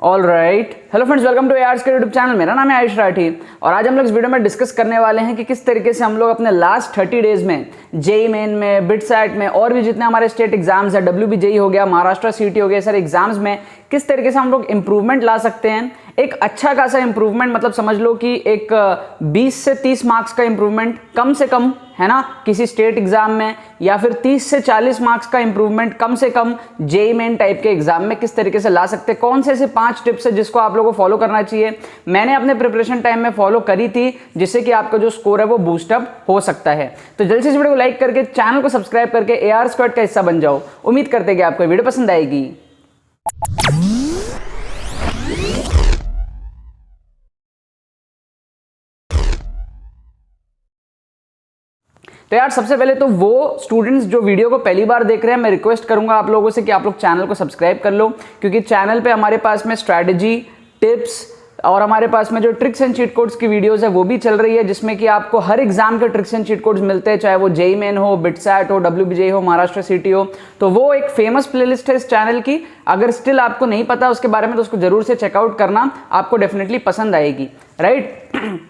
All right, hello friends, welcome to ARS के YouTube channel. मेरा नाम है आयुष राठी और आज हम लोग इस वीडियो में डिस्कस करने वाले हैं कि किस तरीके से हम लोग अपने लास्ट 30 डेज में जेई मेन में, बिटसैट में और भी जितने हमारे स्टेट एग्जाम्स है, WBJEE हो गया, महाराष्ट्र सीटी हो गया, सारे एग्जाम्स में किस तरीके से हम लोग इंप्रूवमेंट ला सकते हैं। एक अच्छा खासा इंप्रूवमेंट मतलब समझ लो कि एक 20 से 30 मार्क्स का इंप्रूवमेंट कम से कम, है ना, किसी स्टेट एग्जाम में, या फिर 30 से 40 मार्क्स का इंप्रूवमेंट कम से कम जेई मेन टाइप के एग्जाम में किस तरीके से ला सकते हैं। कौन से ऐसे 5 टिप्स है जिसको आप लोगों को फॉलो करना चाहिए। मैंने अपने प्रिपरेशन टाइम में फॉलो करी थी, जिससे कि आपका जो स्कोर है वो बूस्टअप हो सकता है। तो जल्दी से इस वीडियो को लाइक करके चैनल को सब्सक्राइब करके एआर स्क्वाड का हिस्सा बन जाओ। उम्मीद करते हैं कि आपको वीडियो पसंद आएगी। तो यार सबसे पहले तो वो स्टूडेंट्स जो वीडियो को पहली बार देख रहे हैं, मैं रिक्वेस्ट करूंगा आप लोगों से कि आप लोग चैनल को सब्सक्राइब कर लो, क्योंकि चैनल पे हमारे पास में स्ट्रैटेजी, टिप्स और हमारे पास में जो ट्रिक्स एंड चीट कोड्स की वीडियोस है वो भी चल रही है, जिसमें कि आपको हर एग्जाम के ट्रिक्स एंड चीट कोड्स मिलते हैं, चाहे वो जेई मेन हो, बिटसैट हो, WBJEE हो, महाराष्ट्र सीटी हो। तो वो एक फेमस प्लेलिस्ट है इस चैनल की। अगर स्टिल आपको नहीं पता उसके बारे में तो उसको जरूर से चेकआउट करना, आपको डेफिनेटली पसंद आएगी। राइट,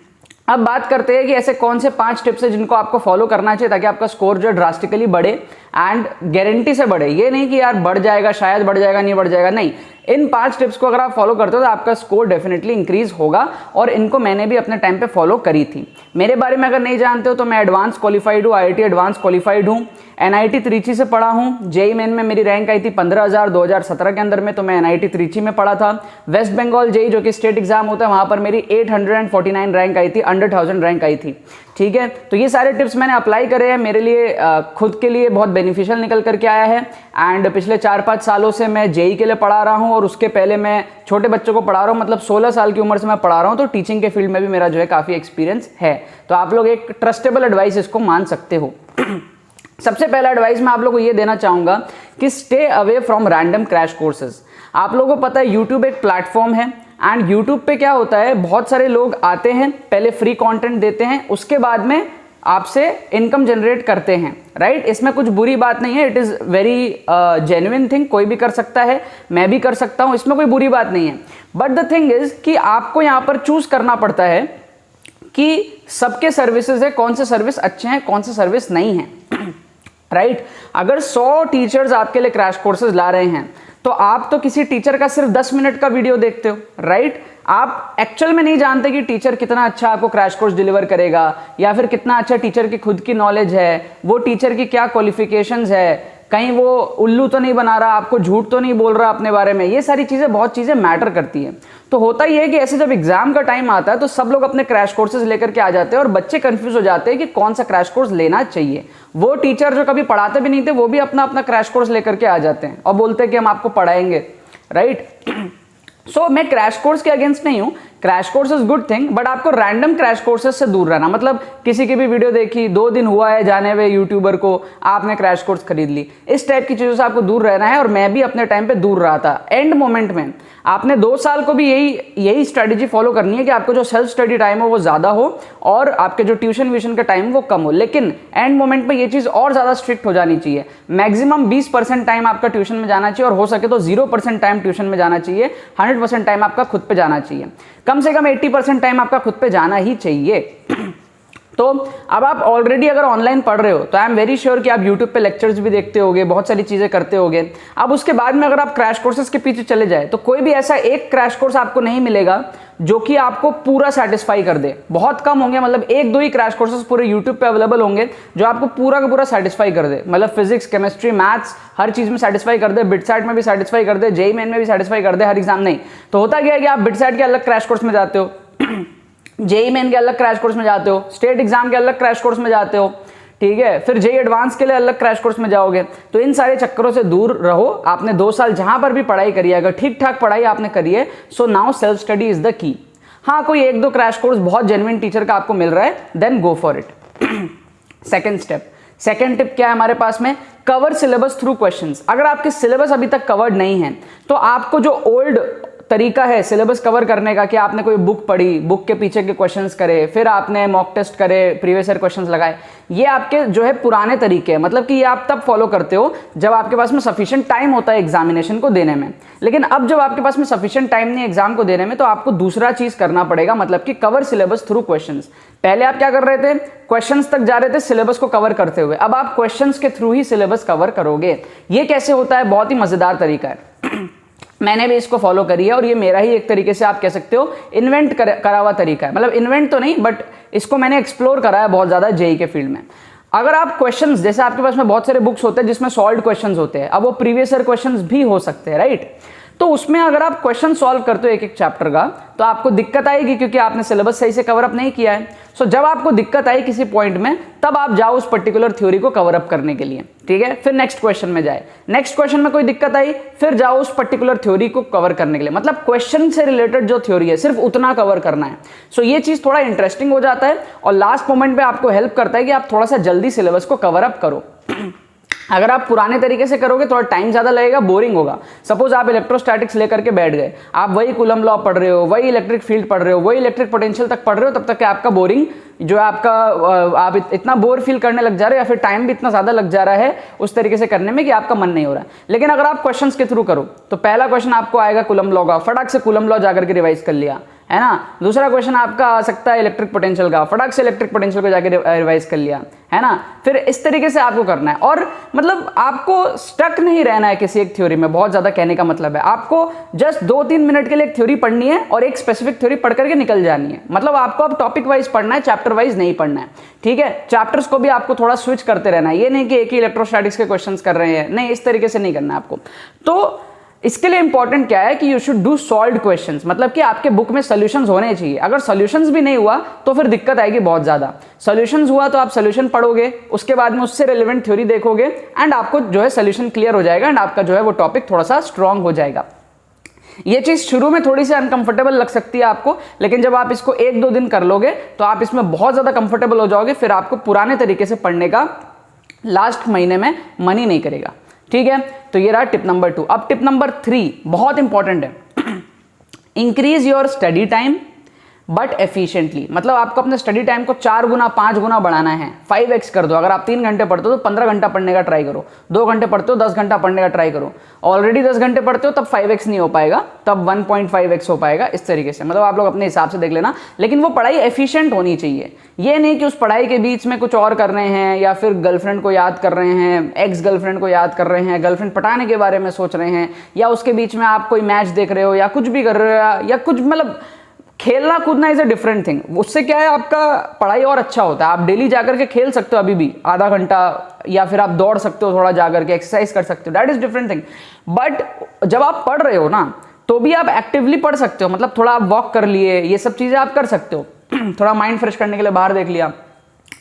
अब बात करते हैं कि ऐसे कौन से 5 टिप्स हैं जिनको आपको फॉलो करना चाहिए ताकि आपका स्कोर जो ड्रास्टिकली बढ़े एंड गारंटी से बढ़े। ये नहीं कि यार बढ़ जाएगा, शायद बढ़ जाएगा, नहीं बढ़ जाएगा, नहीं। इन 5 टिप्स को अगर आप फॉलो करते हो तो आपका स्कोर डेफिनेटली इंक्रीज होगा, और इनको मैंने भी अपने टाइम पे फॉलो करी थी। मेरे बारे में अगर नहीं जानते हो तो मैं एडवांस क्वालिफाइड हूँ, IIT एडवांस क्वालिफाइड हूँ, NIT त्रिची से पढ़ा हूँ। जेई मेन में मेरी रैंक आई थी 15,000 2017 के अंदर में, तो मैं NIT त्रिची में पढ़ा था। वेस्ट बंगाल जेई जो कि स्टेट एग्जाम होता है, वहां पर मेरी 849 रैंक आई थी, अंडर 1000 रैंक आई थी। ठीक है, तो ये सारे टिप्स मैंने अप्लाई करे हैं, मेरे लिए खुद के लिए बहुत बेनिफिशियल निकल करके आया है। एंड पिछले 4-5 सालों से मैं जेई के लिए पढ़ा रहा हूँ, और उसके पहले मैं छोटे बच्चों को पढ़ा रहा हूँ, मतलब 16 साल की उम्र से मैं पढ़ा रहा हूँ। तो टीचिंग के फील्ड में भी मेरा जो है काफ़ी एक्सपीरियंस है। तो आप लोग एक ट्रस्टेबल एडवाइस इसको मान सकते हो। सबसे पहला एडवाइस मैं आप लोगों को ये देना चाहूँगा कि stay away from random crash courses. आप लोगों को पता है यूट्यूब एक प्लेटफॉर्म है, एंड यूट्यूब पे क्या होता है, बहुत सारे लोग आते हैं, पहले फ्री कंटेंट देते हैं, उसके बाद में आपसे इनकम जनरेट करते हैं। राइट, इसमें कुछ बुरी बात नहीं है, it is very genuine thing, कोई भी कर सकता है, मैं भी कर सकता हूँ, इसमें कोई बुरी बात नहीं है। बट द थिंग इज कि आपको यहाँ पर चूज करना पड़ता है कि सबके सर्विसेज है, कौन से सर्विस अच्छे हैं, कौन से सर्विस नहीं है। राइट, अगर 100 टीचर्स आपके लिए क्रैश कोर्सेज ला रहे हैं तो आप तो किसी टीचर का सिर्फ 10 मिनट का वीडियो देखते हो। राइट, आप एक्चुअल में नहीं जानते कि टीचर कितना अच्छा आपको क्रैश कोर्स डिलीवर करेगा, या फिर कितना अच्छा टीचर की खुद की नॉलेज है, वो टीचर की क्या क्वालिफिकेशंस है, कहीं वो उल्लू तो नहीं बना रहा, आपको झूठ तो नहीं बोल रहा अपने बारे में। ये सारी चीज़ें, बहुत चीज़ें मैटर करती हैं। तो होता ही है कि ऐसे जब एग्जाम का टाइम आता है तो सब लोग अपने क्रैश कोर्सेज लेकर के आ जाते हैं, और बच्चे कंफ्यूज हो जाते हैं कि कौन सा क्रैश कोर्स लेना चाहिए। वो टीचर जो कभी पढ़ाते भी नहीं थे, वो भी अपना अपना क्रैश कोर्स लेकर के आ जाते हैं और बोलते हैं कि हम आपको पढ़ाएंगे। राइट, सो मैं क्रैश कोर्स के अगेंस्ट नहीं हूँ, crash course is good thing, but आपको रैंडम क्रैश कोर्सेज से दूर रहना। मतलब किसी की भी वीडियो देखी, 2 दिन हुआ है जाने हुए यूट्यूबर को, आपने क्रैश कोर्स खरीद ली, इस टाइप की चीज़ों से आपको दूर रहना है। और मैं भी अपने टाइम पे दूर रहा था। एंड मोमेंट में आपने 2 साल को भी यही स्ट्रेटेजी फॉलो करनी है कि आपको जो सेल्फ स्टडी टाइम हो वो ज़्यादा हो, और आपके जो ट्यूशन व्यूशन का टाइम वो कम हो। लेकिन एंड मोमेंट में ये चीज़ और ज़्यादा स्ट्रिक्ट हो जानी चाहिए। मैक्सिमम 20% टाइम आपका ट्यूशन में जाना चाहिए, और हो सके तो 0% टाइम ट्यूशन में जाना चाहिए, 100% टाइम आपका खुद पे जाना चाहिए। कम से कम 80% टाइम आपका खुद पे जाना ही चाहिए। तो अब आप ऑलरेडी अगर ऑनलाइन पढ़ रहे हो तो आई एम वेरी श्योर कि आप यूट्यूब पे लेक्चर्स भी देखते होगे, बहुत सारी चीज़ें करते होगे। अब उसके बाद में अगर आप क्रैश कोर्सेज के पीछे चले जाए तो कोई भी ऐसा एक क्रैश कोर्स आपको नहीं मिलेगा जो कि आपको पूरा सेटिस्फाई कर दे। बहुत कम होंगे, मतलब 1-2 ही क्रैश कोर्सेज पूरे यूट्यूब पे अवेलेबल होंगे जो आपको पूरा का पूरा सेटिस्फाई कर दे। मतलब फिजिक्स, केमिस्ट्री, मैथ्स हर चीज़ में सेटिस्फाई कर दे, बिटसैट में भी सेटिस्फाई कर दे, जेई मेन में भी सेटिस्फाई कर दे, हर एग्जाम नहीं। तो होता क्या है कि आप बिटसैट के अलग क्रैश कोर्स में जाते हो, जेई मेन के अलग क्रैश कोर्स में जाते हो, स्टेट एग्जाम के अलग क्रैश कोर्स में जाते हो, ठीक है, फिर जेई एडवांस के लिए अलग क्रैश कोर्स में जाओगे। तो इन सारे चक्करों से दूर रहो। आपने 2 साल जहां पर भी पढ़ाई करी है, अगर ठीक ठाक पढ़ाई आपने करी है, so now self study is the key. हाँ, कोई 1-2 क्रैश कोर्स बहुत जेन्युइन टीचर का आपको मिल रहा है, then go for it. Second tip क्या है हमारे पास में, कवर सिलेबस थ्रू क्वेश्चंस। अगर आपके सिलेबस अभी तक कवर्ड नहीं है तो आपको जो ओल्ड तरीका है सिलेबस कवर करने का कि आपने कोई बुक पढ़ी, बुक के पीछे के क्वेश्चंस करे, फिर आपने मॉक टेस्ट करे, प्रीवियस ईयर क्वेश्चंस लगाए, ये आपके जो है पुराने तरीके हैं। मतलब कि ये आप तब फॉलो करते हो जब आपके पास में सफिशिएंट टाइम होता है एग्जामिनेशन को देने में। लेकिन अब जब आपके पास में सफिशिएंट टाइम नहीं एग्जाम को देने में, तो आपको दूसरा चीज करना पड़ेगा, मतलब कि कवर सिलेबस थ्रू क्वेश्चंस। पहले आप क्या कर रहे थे, क्वेश्चंस तक जा रहे थे सिलेबस को कवर करते हुए, अब आप क्वेश्चंस के थ्रू ही सिलेबस कवर करोगे। ये कैसे होता है, बहुत ही मजेदार तरीका है। मैंने भी इसको फॉलो करी है और ये मेरा ही एक तरीके से आप कह सकते हो इन्वेंट करा हुआ तरीका है। मतलब इन्वेंट तो नहीं, बट इसको मैंने एक्सप्लोर करा है बहुत ज्यादा जेई के फील्ड में। अगर आप क्वेश्चंस, जैसे आपके पास में बहुत सारे बुक्स होते हैं जिसमें सॉल्व्ड क्वेश्चंस होते हैं, अब वो प्रीवियस ईयर क्वेश्चंस भी हो सकते हैं, राइट। तो उसमें अगर आप क्वेश्चन सॉल्व करते हो एक एक चैप्टर का, तो आपको दिक्कत आएगी क्योंकि आपने सिलेबस सही से कवर अप नहीं किया है। सो जब आपको दिक्कत आई किसी पॉइंट में, तब आप जाओ उस पर्टिकुलर थ्योरी को कवर अप करने के लिए, ठीक है। फिर नेक्स्ट क्वेश्चन में जाए, नेक्स्ट क्वेश्चन में कोई दिक्कत आई, फिर जाओ उस पर्टिकुलर थ्योरी को कवर करने के लिए। मतलब क्वेश्चन से रिलेटेड जो थ्योरी है सिर्फ उतना कवर करना है। सो ये चीज थोड़ा इंटरेस्टिंग हो जाता है और लास्ट मोमेंट पे आपको हेल्प करता है कि आप थोड़ा सा जल्दी सिलेबस को कवर अप करो। अगर आप पुराने तरीके से करोगे थोड़ा टाइम ज्यादा लगेगा, बोरिंग होगा। सपोज आप इलेक्ट्रोस्टैटिक्स लेकर के बैठ गए, आप वही कूलम लॉ पढ़ रहे हो, वही इलेक्ट्रिक फील्ड पढ़ रहे हो, वही इलेक्ट्रिक पोटेंशियल तक पढ़ रहे हो, तब तक कि आपका बोरिंग जो है आपका आप इतना बोर फील करने लग जा रहे हो, या फिर टाइम भी इतना ज्यादा लग जा रहा है उस तरीके से करने में कि आपका मन नहीं हो रहा है। लेकिन अगर आप क्वेश्चंस के थ्रू करो, तो पहला क्वेश्चन आपको आएगा कूलम लॉ का, फटाक से कूलम लॉ जाकर के रिवाइज कर लिया, है ना। दूसरा क्वेश्चन आपका आ सकता है इलेक्ट्रिक पोटेंशियल का, फटाक से इलेक्ट्रिक पोटेंशियल को जाकर रिवाइज कर लिया, है ना। फिर इस तरीके से आपको करना है और मतलब आपको स्टक नहीं रहना है किसी एक थ्योरी में। बहुत ज्यादा कहने का मतलब है आपको जस्ट 2-3 मिनट के लिए एक थ्योरी पढ़नी है और एक स्पेसिफिक थ्योरी पढ़ करके निकल जानी है। मतलब आपको अब टॉपिक वाइज पढ़ना है, चैप्टर वाइज नहीं पढ़ना है, ठीक है। चैप्टर्स को भी आपको थोड़ा स्विच करते रहना है, ये नहीं कि एक ही इलेक्ट्रोस्टैटिक्स के क्वेश्चंस कर रहे हैं, नहीं, इस तरीके से नहीं करना है आपको। तो इसके लिए इंपॉर्टेंट क्या है कि you should do solved questions, मतलब कि आपके बुक में सॉल्यूशंस होने चाहिए। अगर सॉल्यूशंस भी नहीं हुआ तो फिर दिक्कत आएगी बहुत ज्यादा। सॉल्यूशंस हुआ तो आप सॉल्यूशन पढ़ोगे, उसके बाद में उससे रिलेवेंट थ्योरी देखोगे एंड आपको जो है सॉल्यूशन क्लियर हो जाएगा एंड आपका जो है वो टॉपिक थोड़ा सा स्ट्रांग हो जाएगा। ये चीज शुरू में थोड़ी सी अनकंफर्टेबल लग सकती है आपको, लेकिन जब आप इसको 1-2 दिन कर लोगे तो आप इसमें बहुत ज्यादा कंफर्टेबल हो जाओगे। फिर आपको पुराने तरीके से पढ़ने का लास्ट महीने में मन ही नहीं करेगा, ठीक है। तो ये रहा टिप नंबर 2। अब टिप नंबर 3 बहुत इंपॉर्टेंट है। Increase your study time but efficiently. मतलब आपको अपने स्टडी टाइम को 4 गुना 5 गुना बढ़ाना है, 5x कर दो। अगर आप 3 घंटे पढ़ते हो तो 15 घंटा पढ़ने का ट्राई करो, 2 घंटे पढ़ते हो 10 घंटा पढ़ने का ट्राई करो। ऑलरेडी 10 घंटे पढ़ते हो तब 5x नहीं हो पाएगा, तब 1.5x हो पाएगा। इस तरीके से मतलब आप लोग अपने हिसाब से देख लेना, लेकिन वो पढ़ाई एफिशिएंट होनी चाहिए। ये नहीं कि उस पढ़ाई के बीच में कुछ और कर रहे हैं, या फिर गर्लफ्रेंड को याद कर रहे हैं, एक्स गर्लफ्रेंड को याद कर रहे हैं, गर्लफ्रेंड पटाने के बारे में सोच रहे हैं, या उसके बीच में आप कोई मैच देख रहे हो या कुछ भी कर रहे हो, या कुछ मतलब खेलना कूदना इज अ डिफरेंट थिंग। उससे क्या है आपका पढ़ाई और अच्छा होता है। आप डेली जाकर के खेल सकते हो अभी भी आधा घंटा, या फिर आप दौड़ सकते हो थोड़ा जाकर के, एक्सरसाइज कर सकते हो, that is different thing. But जब आप पढ़ रहे हो ना, तो भी आप एक्टिवली पढ़ सकते हो। मतलब थोड़ा आप वॉक कर लिए, ये सब चीजें आप कर सकते हो। थोड़ा माइंड फ्रेश करने के लिए बाहर देख लिया,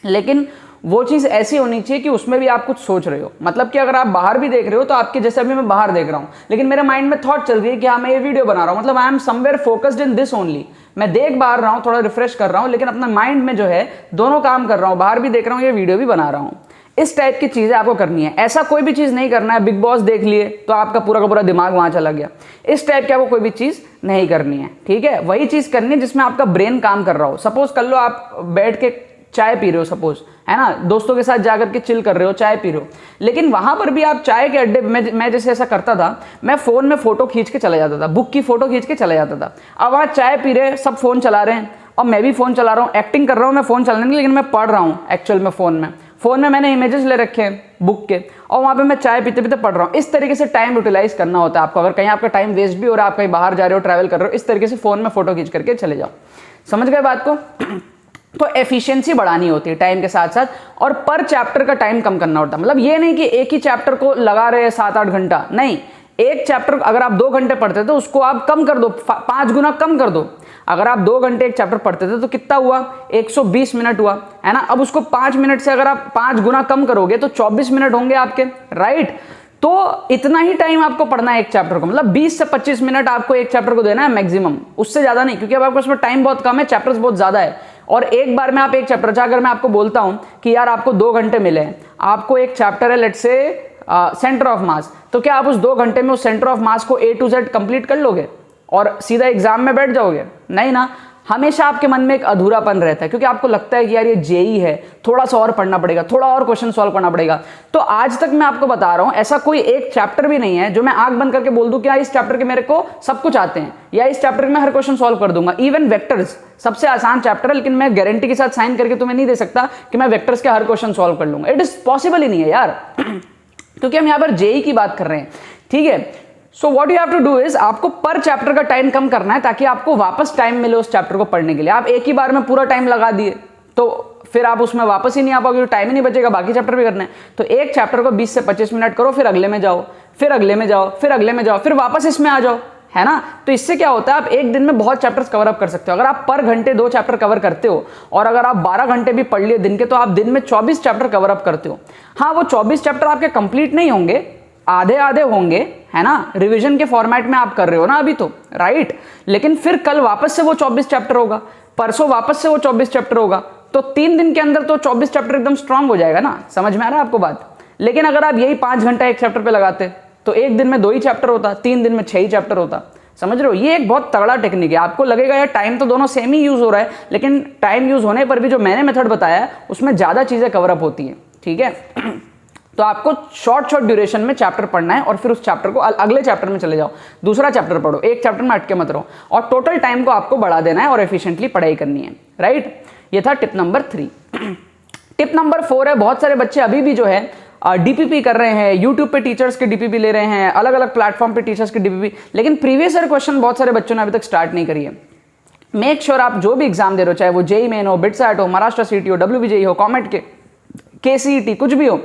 लेकिन वो चीज ऐसी होनी चाहिए कि उसमें भी आप कुछ सोच रहे हो। मतलब कि अगर आप बाहर भी देख रहे हो तो आपके जैसे अभी मैं बाहर देख रहा हूं, लेकिन मेरे माइंड में थॉट चल रही है कि हाँ मैं ये वीडियो बना रहा हूं, मतलब I am somewhere focused in this only. मैं देख बाहर रहा हूं, थोड़ा रिफ्रेश कर रहा हूं, लेकिन अपना माइंड में जो है दोनों काम कर रहा हूं, बाहर भी देख रहा हूं, ये वीडियो भी बना रहा हूं। इस टाइप की चीजें आपको करनी है। ऐसा कोई भी चीज नहीं करना है बिग बॉस देख लिए तो आपका पूरा का पूरा दिमाग वहां चला गया, इस टाइप की आपको कोई भी चीज नहीं करनी है, ठीक है। वही चीज करनी है जिसमें आपका ब्रेन काम कर रहा हो। सपोज कर लो आप बैठ के चाय पी रहे हो, सपोज, है ना, दोस्तों के साथ जाकर के चिल कर रहे हो, चाय पी रहे हो, लेकिन वहां पर भी आप चाय के अड्डे, मैं जैसे ऐसा करता था, मैं फोन में फोटो खींच के चला जाता था, बुक की फोटो खींच के चला जाता था। अब वहां चाय पी रहे, सब फोन चला रहे हैं और मैं भी फोन चला रहा हूँ, एक्टिंग कर रहा हूँ मैं फोन चलाने की, लेकिन मैं पढ़ रहा हूँ एक्चुअल में। फोन में मैंने इमेजेस ले रखे हैं बुक के, और वहां पे मैं चाय पीते पीते पढ़ रहा हूँ। इस तरीके से टाइम यूटिलाइज करना होता है आपको। अगर कहीं आपका टाइम वेस्ट भी हो रहा है, आप कहीं बाहर जा रहे हो, ट्रैवल कर रहे हो, इस तरीके से फोन में फोटो खींच करके चले जाओ। समझ गए बात को? तो एफिशिएंसी बढ़ानी होती है टाइम के साथ साथ, और पर चैप्टर का टाइम कम करना होता है। मतलब ये नहीं कि एक ही चैप्टर को लगा रहे 7-8 घंटा, नहीं। एक चैप्टर अगर आप 2 घंटे पढ़ते थे, उसको आप कम कर दो, 5 गुना कम कर दो। अगर आप 2 घंटे एक चैप्टर पढ़ते थे तो कितना हुआ, 120 मिनट हुआ, है ना। अब उसको 5 मिनट से अगर आप 5 गुना कम करोगे तो 24 मिनट होंगे आपके, राइट। तो इतना ही टाइम आपको पढ़ना है एक चैप्टर को, मतलब 20 से 25 मिनट आपको एक चैप्टर को देना है मैक्सिमम, उससे ज्यादा नहीं, क्योंकि अब आपको उसमें टाइम बहुत कम है, चैप्टर्स बहुत ज्यादा है। और एक बार में आप एक चैप्टर, अगर मैं आपको बोलता हूं कि यार आपको 2 घंटे मिले हैं, आपको एक चैप्टर है let's say centre of mass, तो क्या आप उस 2 घंटे में उस सेंटर ऑफ मास को A to Z कंप्लीट कर लोगे? और सीधा एग्जाम में बैठ जाओगे? नहीं ना, हमेशा आपके मन में एक अधूरापन रहता है, क्योंकि आपको लगता है कि यार ये जेई है, थोड़ा सा और पढ़ना पड़ेगा, थोड़ा और क्वेश्चन सॉल्व करना पड़ेगा। तो आज तक मैं आपको बता रहा हूं, ऐसा कोई एक चैप्टर भी नहीं है जो मैं आंख बंद करके बोल दूं कि इस चैप्टर के मेरे को सब कुछ आते हैं, या इस चैप्टर में हर क्वेश्चन सॉल्व कर दूंगा। इवन वेक्टर्स सबसे आसान चैप्टर है, लेकिन मैं गारंटी के साथ साइन करके तुम्हें नहीं दे सकता कि मैं वेक्टर्स के हर क्वेश्चन सॉल्व कर लूंगा। इट इज पॉसिबल ही नहीं है यार क्योंकि हम यहां पर जेई की बात कर रहे हैं, ठीक है। So what you have to do is, आपको पर चैप्टर का टाइम कम करना है ताकि आपको वापस टाइम मिले उस चैप्टर को पढ़ने के लिए। आप एक ही बार में पूरा टाइम लगा दिए तो फिर आप उसमें वापस ही नहीं आ पाओगे, टाइम ही नहीं बचेगा, बाकी चैप्टर भी करने हैं। तो एक चैप्टर को 20 से 25 मिनट करो, फिर अगले में जाओ, फिर अगले में जाओ, फिर अगले में जाओ, फिर वापस इसमें आ जाओ, है ना। तो इससे क्या होता है, आप एक दिन में बहुत चैप्टर्स कवर अप कर सकते हो। अगर आप पर घंटे 2 चैप्टर कवर करते हो और अगर आप 12 घंटे भी पढ़ लिए दिन के, तो आप दिन में 24 चैप्टर कवर अप करते हो। हाँ, वो 24 चैप्टर आपके कंप्लीट नहीं होंगे, आधे आधे होंगे, है ना, रिवीजन के फॉर्मेट में आप कर रहे हो ना अभी तो, राइट। लेकिन फिर कल वापस से वो 24 चैप्टर होगा, परसों वापस से वो 24 चैप्टर होगा, तो 3 दिन के अंदर तो 24 चैप्टर एकदम स्ट्रांग हो जाएगा ना। समझ में आ रहा है आपको बात? लेकिन अगर आप यही 5 घंटा एक चैप्टर पे लगाते तो एक दिन में 2 ही चैप्टर होता, 3 दिन में 6 ही चैप्टर होता। समझ रहे हो? ये एक बहुत तगड़ा टेक्निक है। आपको लगेगा यार टाइम तो दोनों सेम ही यूज हो रहा है, लेकिन टाइम यूज होने पर भी जो मैंने मेथड बताया है उसमें ज्यादा चीजें कवर अप होती है, ठीक है। तो आपको शॉर्ट ड्यूरेशन में चैप्टर पढ़ना है और फिर उस चैप्टर को अगले चैप्टर में चले जाओ, दूसरा चैप्टर पढ़ो, एक चैप्टर में अटके मत रहो, और टोटल टाइम को आपको बढ़ा देना है और एफिशिएंटली पढ़ाई करनी है, राइट। ये था टिप नंबर 3। टिप नंबर 4 है, बहुत सारे बच्चे अभी भी जो है डीपीपी कर रहे हैं, यूट्यूब पे टीचर्स के डीपीपी ले रहे हैं, अलग अलग प्लेटफॉर्म पे टीचर्स के डीपीपी, लेकिन प्रीवियस ईयर क्वेश्चन बहुत सारे बच्चों ने अभी तक स्टार्ट नहीं करी है। मेक श्योर आप जो भी एग्जाम दे रहे हो, चाहे वो जेई मेन हो, बिटसैट हो, महाराष्ट्र सीटी हो, डब्ल्यूबीजेई हो, कॉमेट के सीईटी, कुछ भी हो,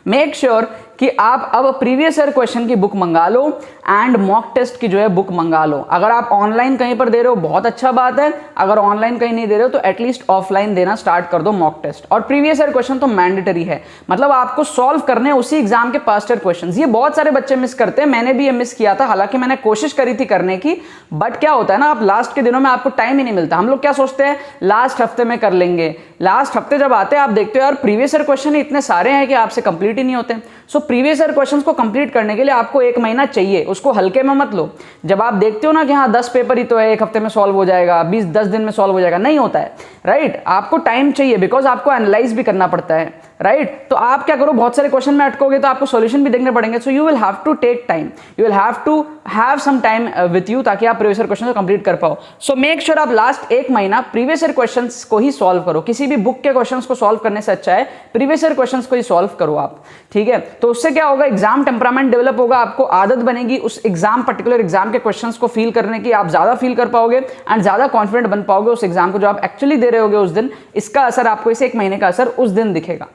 मेक श्योर कि आप अब प्रीवियस ईयर क्वेश्चन की बुक मंगा लो एंड मॉक टेस्ट की जो है बुक मंगा लो। अगर आप ऑनलाइन कहीं पर दे रहे हो बहुत अच्छा बात है, अगर ऑनलाइन कहीं नहीं दे रहे हो तो एटलीस्ट ऑफलाइन देना स्टार्ट कर दो मॉक टेस्ट। और प्रीवियस ईयर क्वेश्चन तो मैंडेटरी है, मतलब आपको सॉल्व करने उसी एग्जाम के पास्ट ईयर क्वेश्चंस। ये बहुत सारे बच्चे मिस करते हैं, मैंने भी ये मिस किया था, हालांकि मैंने कोशिश करी थी करने की, बट क्या होता है ना, आप लास्ट के दिनों में आपको टाइम ही नहीं मिलता। हम लोग क्या सोचते हैं लास्ट हफ्ते में कर लेंगे, लास्ट हफ्ते जब आते हैं आप देखते हो यार प्रीवियस ईयर क्वेश्चन इतने सारे हैं कि आपसे कंप्लीट ही नहीं होते। सो प्रीवियस ईयर क्वेश्चंस को कंप्लीट करने के लिए आपको 1 महीना चाहिए, उसको हल्के में मत लो। जब आप देखते हो ना कि हाँ 10 पेपर ही तो है, 1 हफ्ते में सॉल्व हो जाएगा, 10 दिन में सॉल्व हो जाएगा, नहीं होता है, राइट। आपको टाइम चाहिए, बिकॉज आपको एनालाइज भी करना पड़ता है, राइट। तो आप क्या करो, बहुत सारे क्वेश्चन में अटकोगे तो आपको सॉल्यूशन भी देखने पड़ेंगे। So you will have to take time, you will have to have some time with you, ताकि आप प्रीवियस ईयर क्वेश्चन को कंप्लीट कर पाओ। सो मेक श्योर आप लास्ट 1 महीना प्रीवियस ईयर क्वेश्चंस को ही सॉल्व करो। किसी भी बुक के क्वेश्चंस को सॉल्व करने से अच्छा है प्रीवियस ईयर क्वेश्चंस को ही सॉल्व करो आप, ठीक है। तो उससे क्या होगा, एग्जाम टेम्परामेंट डेवलप होगा, आपको आदत बनेगी उस एग्जाम पर्टिकुलर एग्जाम के क्वेश्चंस को फील करने की, आप ज्यादा फील कर पाओगे एंड ज्यादा कॉन्फिडेंट बन पाओगे उस एग्जाम को जो आप एक्चुअली दे रहे होगे उस दिन। इसका असर आपको, इस 1 महीने का असर उस दिन दिखेगा,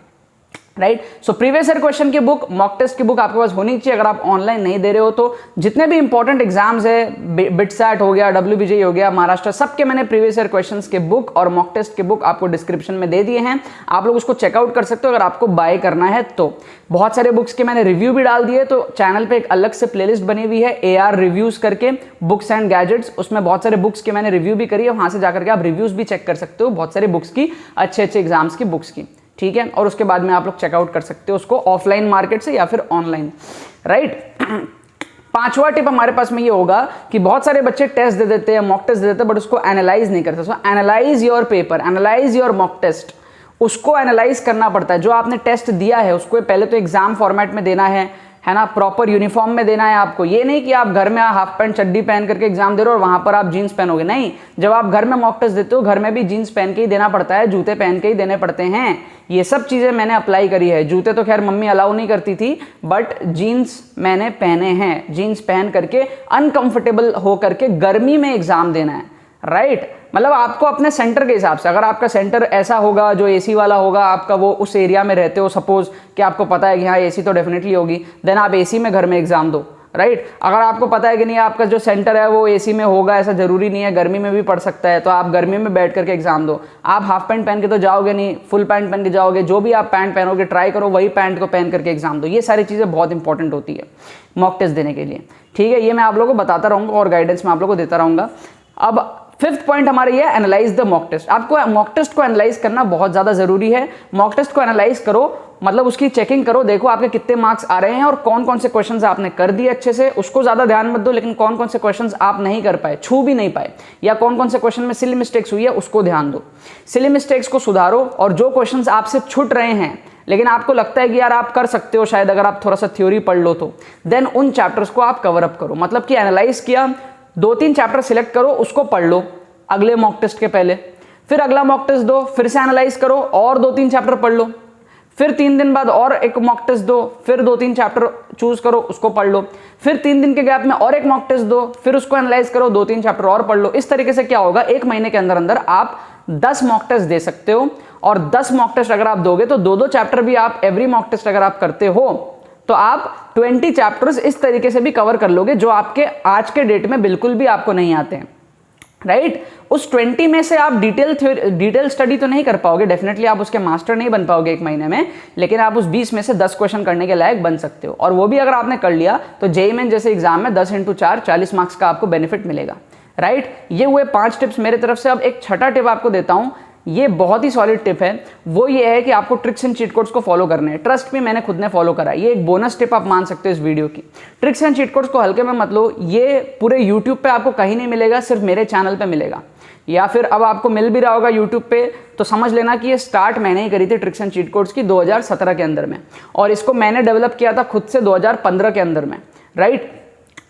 right. So previous year question की बुक, मॉक टेस्ट की बुक आपके पास होनी चाहिए। अगर आप ऑनलाइन नहीं दे रहे हो तो जितने भी इंपॉर्टेंट एग्जाम्स है, बिटसैट हो गया, डब्ल्यूबीजेई हो गया, महाराष्ट्र, सबके मैंने प्रीवियस ईयर क्वेश्चंस के बुक और मॉक टेस्ट के बुक आपको डिस्क्रिप्शन में दे दिए हैं, आप लोग उसको चेकआउट कर सकते हो अगर आपको बाय करना है तो। बहुत सारे बुक्स के मैंने रिव्यू भी डाल दिए, तो चैनल पे एक अलग से प्लेलिस्ट बनी हुई है AR रिव्यूज करके, बुक्स एंड गैजेट्स, उसमें बहुत सारे बुक्स के मैंने रिव्यू भी करी है, वहां से जाकर के आप रिव्यूज भी चेक कर सकते हो बहुत सारे बुक्स की, अच्छे अच्छे एग्जाम्स की बुक्स की, ठीक है। और उसके बाद में आप लोग चेकआउट कर सकते हो उसको ऑफलाइन मार्केट से या फिर ऑनलाइन, राइट। 5वां टिप हमारे पास में ये होगा कि बहुत सारे बच्चे टेस्ट दे देते हैं, मॉक टेस्ट दे देते हैं, बट उसको एनालाइज नहीं करते। So analyse your paper, analyse your mock test, उसको एनालाइज करना पड़ता है। जो आपने टेस्ट दिया है उसको पहले तो एग्जाम फॉर्मेट में देना है ना, प्रॉपर यूनिफॉर्म में देना है आपको। ये नहीं कि आप घर में हाफ पैंट चड्डी पहन करके एग्जाम दे रहे हो और वहां पर आप जीन्स पहनोगे, नहीं। जब आप घर में मॉक टेस्ट देते हो घर में भी जीन्स पहन के ही देना पड़ता है, जूते पहन के ही देने पड़ते हैं। ये सब चीजें मैंने अप्लाई करी है। जूते तो खैर मम्मी अलाउ नहीं करती थी, बट जीन्स मैंने पहने हैं। जीन्स पहन करके अनकंफर्टेबल होकर के गर्मी में एग्जाम देना है, राइट। मतलब आपको अपने सेंटर के हिसाब से, अगर आपका सेंटर ऐसा होगा जो एसी वाला होगा, आपका वो उस एरिया में रहते हो, सपोज कि आपको पता है कि हाँ एसी तो डेफिनेटली होगी, देन आप एसी में घर में एग्जाम दो, राइट। अगर आपको पता है कि नहीं आपका जो सेंटर है वो एसी में होगा, ऐसा जरूरी नहीं है, गर्मी में भी पड़ सकता है, तो आप गर्मी में बैठ करके एग्जाम दो। आप हाफ पैंट पहन के तो जाओगे नहीं, फुल पैंट पहन के जाओगे, जो भी आप पैंट पहनोगे ट्राई करो वही पैंट को पहन करके एग्जाम दो। ये सारी चीजें बहुत इंपॉर्टेंट होती है मॉक टेस्ट देने के लिए, ठीक है। ये मैं आप लोगों को बताता रहूंगा और गाइडेंस मैं आप लोगों को देता रहूंगा। अब फिफ्थ पॉइंट हमारा ये है एनालाइज द मॉक टेस्ट। आपको मॉक टेस्ट को एनालाइज करना बहुत ज्यादा जरूरी है। मॉक टेस्ट को एनालाइज करो, मतलब उसकी चेकिंग करो, देखो आपके कितने मार्क्स आ रहे हैं और कौन कौन से क्वेश्चंस आपने कर दिए अच्छे से, उसको ज्यादा ध्यान मत दो, लेकिन कौन कौन से क्वेश्चंस आप नहीं कर पाए, छू भी नहीं पाए, या कौन कौन से क्वेश्चन में सिली मिस्टेक्स हुई है उसको ध्यान दो। सिली मिस्टेक्स को सुधारो, और जो क्वेश्चंस आपसे छूट रहे हैं लेकिन आपको लगता है कि यार आप कर सकते हो शायद अगर आप थोड़ा सा थ्योरी पढ़ लो तो, देन उन चैप्टर्स को आप कवर अप करो। मतलब कि एनालाइज किया, 2-3 चैप्टर सिलेक्ट करो, उसको पढ़ लो अगले मॉक टेस्ट के पहले, फिर अगला मॉक टेस्ट दो, फिर से एनालाइज करो और 2-3 चैप्टर पढ़ लो, फिर 3 दिन बाद और एक मॉक टेस्ट दो, फिर 2-3 चैप्टर चूज करो उसको पढ़ लो, फिर 3 दिन के गैप में और एक मॉक टेस्ट दो, फिर उसको एनालाइज करो, 2-3 चैप्टर और पढ़ लो। इस तरीके से क्या होगा, 1 महीने के अंदर अंदर आप 10 मॉक टेस्ट दे सकते हो, और 10 मॉक टेस्ट अगर आप दोगे तो 2-2 चैप्टर भी आप एवरी मॉक टेस्ट अगर आप करते हो तो आप 20 चैप्टर्स इस तरीके से भी कवर कर लोगे जो आपके आज के डेट में बिल्कुल भी आपको नहीं आते हैं, राइट। उस 20 में से आप डिटेल स्टडी तो नहीं कर पाओगे, डेफिनेटली आप उसके मास्टर नहीं बन पाओगे 1 महीने में, लेकिन आप उस 20 में से 10 क्वेश्चन करने के लायक बन सकते हो। और वो भी अगर आपने कर लिया तो जेईई मेन जैसे एग्जाम में 10 × 4 40 मार्क्स का आपको बेनिफिट मिलेगा, राइट। ये हुए 5 टिप्स मेरे तरफ से। अब एक छठा टिप आपको देता हूं, ये बहुत ही सॉलिड टिप है। वो ये है कि आपको ट्रिक्स एंड चीट कोड्स को फॉलो करने हैं। ट्रस्ट में मैंने खुद ने फॉलो करा, ये एक बोनस टिप आप मान सकते हो इस वीडियो की। ट्रिक्स एंड चीट कोड्स को हल्के में मत लो, ये पूरे यूट्यूब पे आपको कहीं नहीं मिलेगा, सिर्फ मेरे चैनल पे मिलेगा, या फिर अब आपको मिल भी रहा होगा यूट्यूब पे, तो समझ लेना कि ये स्टार्ट मैंने ही करी थी ट्रिक्स एंड चीट कोड्स की 2017 के अंदर में, और इसको मैंने डेवलप किया था खुद से 2015 के अंदर में, right.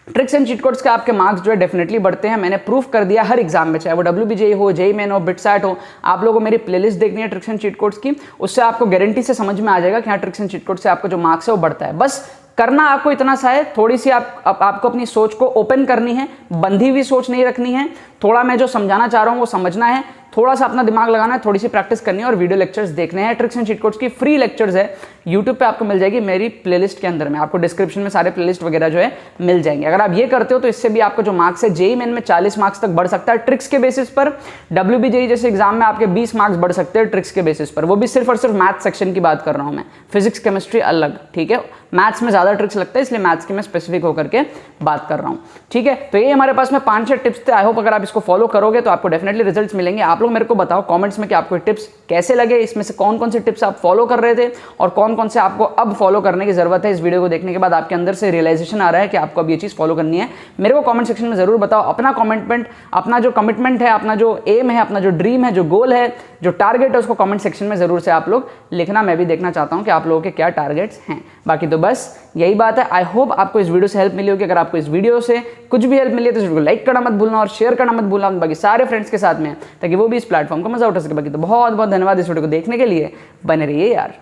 Tricks and cheat codes के आपके मार्क्स जो है डेफिनेटली बढ़ते हैं, मैंने प्रूफ कर दिया हर एग्जाम में, चाहे वो WBJEE हो, जेईई मेन हो, बिटसैट हो। आप लोगों को मेरी प्लेलिस्ट देखनी है ट्रिक्स एंड चीट कोड्स की, उससे आपको गारंटी से समझ में आ जाएगा कि हाँ ट्रिक्स एंड चीट कोड से आपको जो मार्क्स है वो बढ़ता है। बस करना आपको इतना सा है, थोड़ी सी आपको अपनी सोच को ओपन करनी है, बंधी हुई सोच नहीं रखनी है, थोड़ा मैं जो समझाना चाह रहा हूँ वो समझना है, थोड़ा सा अपना दिमाग लगाना है, थोड़ी सी प्रैक्टिस करनी है और वीडियो लेक्चर्स देखने हैं। ट्रिक्स एंड चीट कोड्स की फ्री लेक्चर्स है यूट्यूब पे, आपको मिल जाएगी मेरी प्लेलिस्ट के अंदर में, आपको डिस्क्रिप्शन में सारे प्लेलिस्ट वगैरह जो है मिल जाएंगे। अगर आप ये करते हो तो इससे भी आपको जो मार्क्स है जेईई मेन में 40 मार्क्स तक बढ़ सकता है ट्रिक्स के बेसिस पर। WBJEE जैसे एग्जाम में आपके 20 मार्क्स बढ़ सकते हैं ट्रिक्स के बेसिस पर, वो भी सिर्फ और सिर्फ मैथ सेक्शन की बात कर रहा हूँ मैं, फिजिक्स केमिस्ट्री अलग, ठीक है। मैथ्स में ज्यादा ट्रिक्स लगता है, इसलिए मैथ्स की मैं स्पेसिफिक होकर के बात कर रहा हूँ, ठीक है। तो ये हमारे पास में 5-6 टिप्स थे। आई होप अगर आप इसको फॉलो करोगे तो आपको डेफिनेटली रिजल्ट्स मिलेंगे। आप लोग मेरे को बताओ कमेंट्स में कि आपको टिप्स कैसे लगे, इसमें से कौन कौन से टिप्स आप फॉलो कर रहे थे और कौन कौन से आपको अब फॉलो करने की जरूरत है। इस वीडियो को देखने के बाद आपके अंदर से रियलाइजेशन आ रहा है कि आपको अब ये चीज फॉलो करनी है, मेरे को कमेंट सेक्शन में जरूर बताओ। अपना कमिटमेंट, अपना जो कमिटमेंट है, अपना जो एम है, अपना जो ड्रीम है, जो गोल है, जो टारगेट है, उसको कमेंट सेक्शन में जरूर से आप लोग लिखना। मैं भी देखना चाहता हूं कि आप लोगों के क्या टारगेट्स हैं। बाकी तो बस यही बात है। आई होप आपको इस वीडियो से हेल्प मिली होगी। अगर आपको इस वीडियो से कुछ भी हेल्प मिली है तो इस वीडियो को लाइक करना मत भूलना और शेयर करना मत भूलना बाकी सारे फ्रेंड्स के साथ में, ताकि वो भी इस प्लेटफॉर्म का मजा उठा सके। बाकी तो बहुत बहुत धन्यवाद इस वीडियो को देखने के लिए, बने रहिए यार।